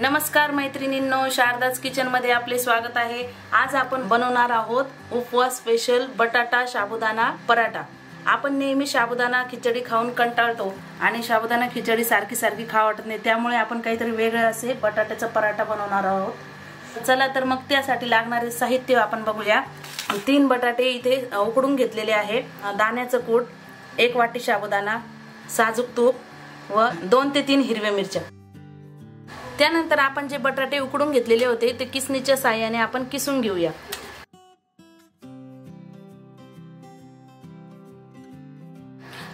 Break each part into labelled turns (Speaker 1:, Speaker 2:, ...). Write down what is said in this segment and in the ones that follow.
Speaker 1: नमस्कार मैत्रिणींनो, शारदाज किचन मध्ये आपले स्वागत आहे। आज आपण बनवणार आहोत उपवास स्पेशल बटाटा साबुदाणा पराठा। आपण नेहमी साबुदाणा खिचडी खाऊन कंटाळतो आणि साबुदाणा खिचडी सारखी सारखी खाऊ वाटत नाही, त्यामुळे आपण काहीतरी वेगळे असे बटाट्याचा पराठा बनवणार आहोत। चला तर मग त्यासाठी लागणारे साहित्य आपण बघूया। 3 बटाटे इथे उकडून घेतलेले आहे, दाण्याचं कूट, 1 वाटी साबुदाणा, साजूक तूप व 2 ते 3 हिरव्या मिरच्या। त्यानंतर आपण जे बटाटे उकडून घेतलेले होते ते किसणीच्या साहाय्याने आपण किसून घेऊया।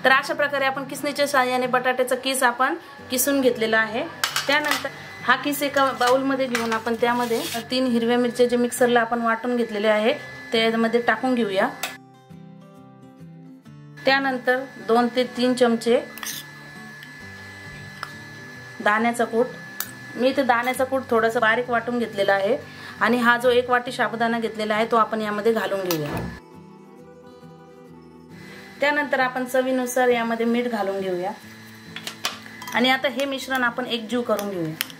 Speaker 1: तर अशा प्रकारे आपण किसणीच्या साहाय्याने बटाट्याचा किस आपण किसून घेतलेला आहे। त्यानंतर हा किस एका बाउल मध्ये घेऊन आपण त्यामध्ये 3 हिरव्या मिरच्या जे मिक्सरला आपण वाटून घेतलेले आहे त्यामध्ये टाकून घेऊया। त्यानंतर 2 ते 3 चमचे दाण्याचा कूट, मी इथे दाण्याचा कूट थोडासा बारीक वाटून घेतलेला आहे आणि हा जो 1 वाटी साबुदाणा घेतलेला आहे तो आपण यामध्ये घालून घेऊया। त्यानंतर आपण चवीनुसार यामध्ये मीठ घालून घेऊया आणि आता हे मिश्रण आपण एकजीव करून घेऊया।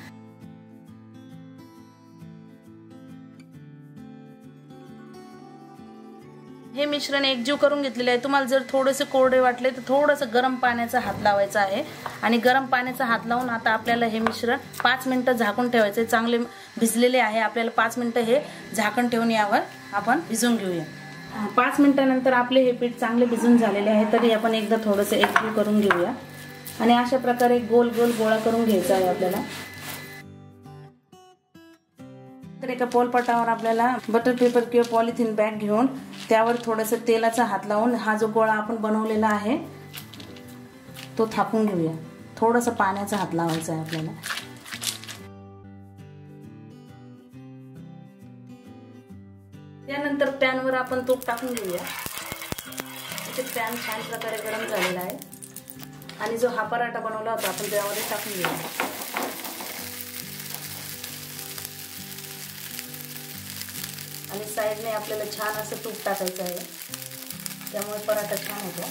Speaker 1: हे मिश्रण एकजीव करून घेतलेले आहे। तुम्हाला जर थोडेसे कोरडे वाटले तर थोडंसं गरम पाण्याचा हात लावायचा आहे आणि गरम पाण्याचा हात लावून आता आपल्याला हे मिश्रण 5 मिनिटं झाकून ठेवायचे आहे। चांगले भिजलेले आहे, आपल्याला 5 मिनिटं हे झाकण ठेवून यावर आपण भिजवून घेऊया। 5 मिनिटांनंतर आपले हे पीठ चांगले भिजून झालेले आहे, तरी आपण एकदा थोडंसं एकजीव करून घेऊया आणि अशा प्रकारे गोल गोल गोळा करून घ्यायचा आहे आपल्याला। तर एका पोलपाटावर आपल्याला बटर पेपर किंवा पॉलिथिन बॅग घेऊन त्यावर थोडंसं तेलाचा हात लावून हा जो गोळा आपण बनवलेला आहे तो थापून घेऊया। थोडंसं पाण्याचा हात लावायचा आहे आपल्याला। त्यानंतर पॅनवर आपण तूप टाकून घेऊया। इथे पॅन छान प्रकारे गरम झालेला आहे आणि जो हा पराठा बनवला होता आपण त्यामध्ये टाकून घेऊया। आणि साइडने आपल्याला छान असं तूप टाकायचं आहे, त्यामुळे पराठा छान होतो।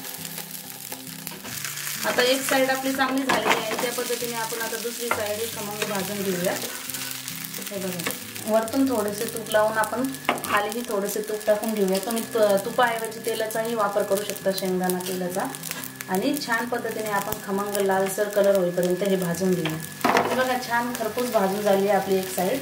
Speaker 1: आता एक साइड आपली चांगली झालेली आहे, त्या पद्धतीने आपण आता दुसरी साइड खमंग भाजून घेऊया। हे बघा, वरतून थोडेसे तूप लावून आपण खालीही थोडेसे तूप टाकून घेऊया। तुम्ही तुपाऐवजी तेलाचाही वापर करू शकता, शेंगदाणा तेलाचा। आणि छान पद्धतीने आपण खमंग लालसर कलर होईपर्यंत हे भाजून घेऊया। हे बघा, छान खरपूस भाजून झाली आहे आपली एक साइड।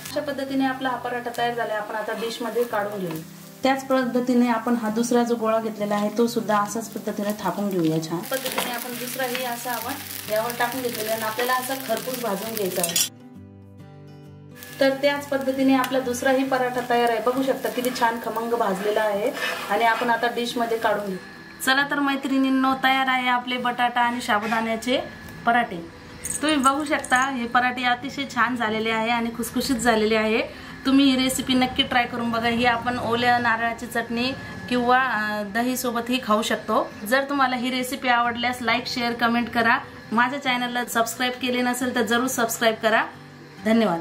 Speaker 1: अशा पद्धतीने आपला हा पराठा तयार झाला। आपण आता डिश मध्ये काढून घेऊ। त्याच पद्धतीने आपण हा दुसरा जो गोळा घेतलेला आहे तो सुद्धा अशाच पद्धतीने थापून घेऊया। छान पद्धतीने आपण दुसराही असा आपण यावर टाकून घेतलेला आहे, आपल्याला असा खरपूस भाजून घ्यायचा आहे। तर त्याच पद्धतीने आपला दुसराही पराठा तयार आहे। बघू शकता किती छान खमंग भाजलेला आहे आणि आपण आता डिश मध्ये काढून घेऊ। चला तर मैत्रिणींनो, तयार आहे आपले बटाटा आणि साबुदाण्याचे पराठे। तुम्ही बघू शकता हे पराठे अतिशय छान झालेले आहे आणि खुसखुशीत झालेले आहे। तुम्ही ही रेसिपी नक्की ट्राय करून बघा। ही आपण ओल्या नारळाची चटणी किंवा दही सोबतही खाऊ शकतो। जर तुम्हाला ही रेसिपी आवडल्यास लाईक, शेअर, कमेंट करा। माझ्या चॅनलला सबस्क्राइब केले नसेल तर जरूर सबस्क्राइब करा। धन्यवाद।